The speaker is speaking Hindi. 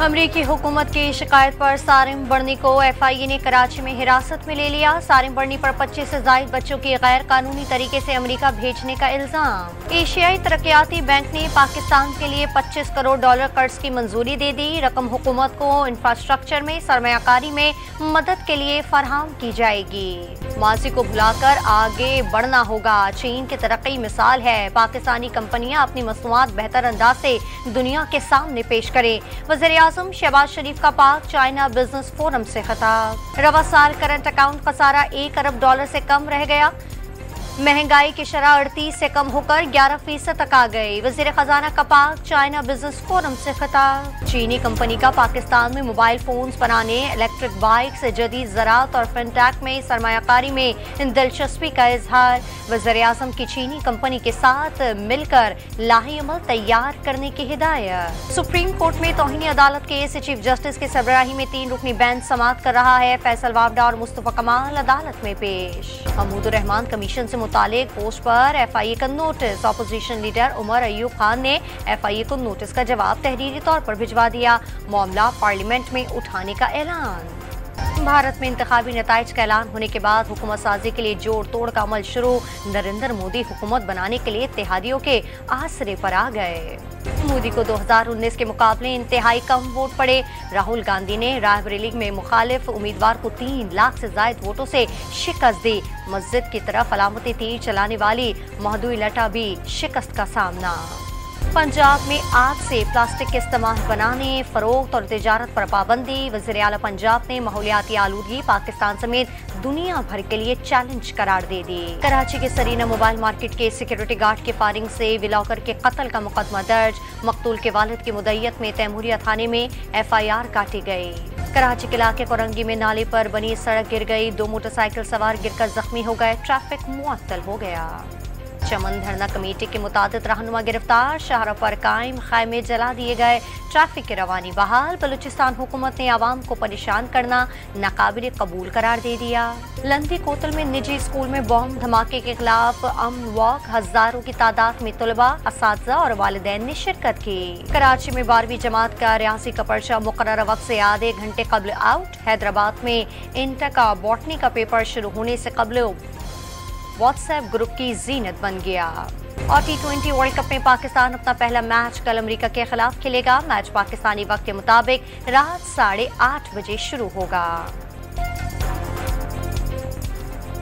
अमरीकी हुकूमत की शिकायत पर सारिम बर्नी को FIA ने कराची में हिरासत में ले लिया। सारिम बर्नी पर 25 से ज्यादा बच्चों की गैर कानूनी तरीके से अमेरिका भेजने का इल्जाम। एशियाई तरक्याती बैंक ने पाकिस्तान के लिए $25 करोड़ कर्ज की मंजूरी दे दी। रकम हुकूमत को इंफ्रास्ट्रक्चर में सरमायाकारी में मदद के लिए फराहम की जाएगी। माजी को भुलाकर आगे बढ़ना होगा, चीन की तरक्की मिसाल है। पाकिस्तानी कंपनियां अपनी मसनूआत बेहतर अंदाज से दुनिया के सामने पेश करें। वज़ीर आज़म शहबाज शरीफ का पाक चाइना बिजनेस फोरम से खिताब। रवा साल करंट अकाउंट खसारा $1 अरब से कम रह गया। महंगाई की शरह 38 से कम होकर 11% तक आ गई। वज़ीर खजाना का पाक चाइना बिजनेस फोरम से खिताब। चीनी कंपनी का पाकिस्तान में मोबाइल फोन्स बनाने, इलेक्ट्रिक बाइक्स, जदीद ज़राअत और फिनटेक में सरमायाकारी में दिलचस्पी का इजहार। वज़ीर आज़म की चीनी कंपनी के साथ मिलकर लाही अमल तैयार करने की हिदायत। सुप्रीम कोर्ट में तौहीन अदालत केस चीफ जस्टिस की सरबराही में 3 रुकनी बेंच समाअत कर रहा है। फैसल वावडा और मुस्तफा कमाल अदालत में पेश। महमूदुर रहमान कमीशन से मुतालिक पोस्ट पर FIA का नोटिस। अपोजिशन लीडर उमर अयूब खान ने FIA को नोटिस का जवाब तहरीरी तौर पर भिजवा दिया। मामला पार्लियामेंट में उठाने का ऐलान। भारत में इंतखाबी नताइज का ऐलान होने के बाद हुकूमत साजी के लिए जोड़ तोड़ का अमल शुरू। नरेंद्र मोदी हुकूमत बनाने के लिए इत्तेहादियों के आसरे पर आ गए। मोदी को 2019 के मुकाबले इंतहाई कम वोट पड़े। राहुल गांधी ने रायबरेली में मुखालिफ उम्मीदवार को 3 लाख से ज्यादा वोटों से शिकस्त दी। मस्जिद की तरफ अलामती तीर चलाने वाली महदूई लटा भी शिकस्त का सामना। पंजाब में आज से प्लास्टिक के इस्तेमाल बनाने, फरोख्त और तिजारत पर पाबंदी। वज़ीर आला पंजाब ने माहौलियाती आलूदगी पाकिस्तान समेत दुनिया भर के लिए चैलेंज करार दे दी। कराची के सरीना मोबाइल मार्केट के सिक्योरिटी गार्ड के फायरिंग से विलॉकर के कत्ल का मुकदमा दर्ज। मकतूल के वालिद की मुद्दत में तैमूरिया थाने में FIR काटी गई। कराची के इलाके कोरंगी में नाले पर बनी सड़क गिर गई। 2 मोटरसाइकिल सवार गिरकर जख्मी हो गए। ट्रैफिक मुअत्तल हो गया। चमन धरना कमेटी के मुतादिद रहनुमा गिरफ्तार। शाहरा पर कायम खैमे जला दिए गए। ट्रैफिक की रवानी बहाल। बलूचिस्तान हुकूमत ने आवाम को परेशान करना नाकाबिल कबूल करार दे दिया। लंदी कोतल में निजी स्कूल में बॉम्ब धमाके के खिलाफ अमन वॉक। हजारों की तादाद में तलबा, असातिज़ा और वालिदैन ने शिरकत की। कराची में 12वीं जमात का रियासी का पर्चा मुकर्रर वक्त से आधे घंटे कबल आउट। हैदराबाद में इंटर का बॉटनी का पेपर शुरू होने से कबल व्हाट्सएप ग्रुप की जीनत बन गया। और T20 वर्ल्ड कप में पाकिस्तान अपना पहला मैच कल अमेरिका के खिलाफ खेलेगा। मैच पाकिस्तानी वक्त के मुताबिक रात 8:30 बजे शुरू होगा।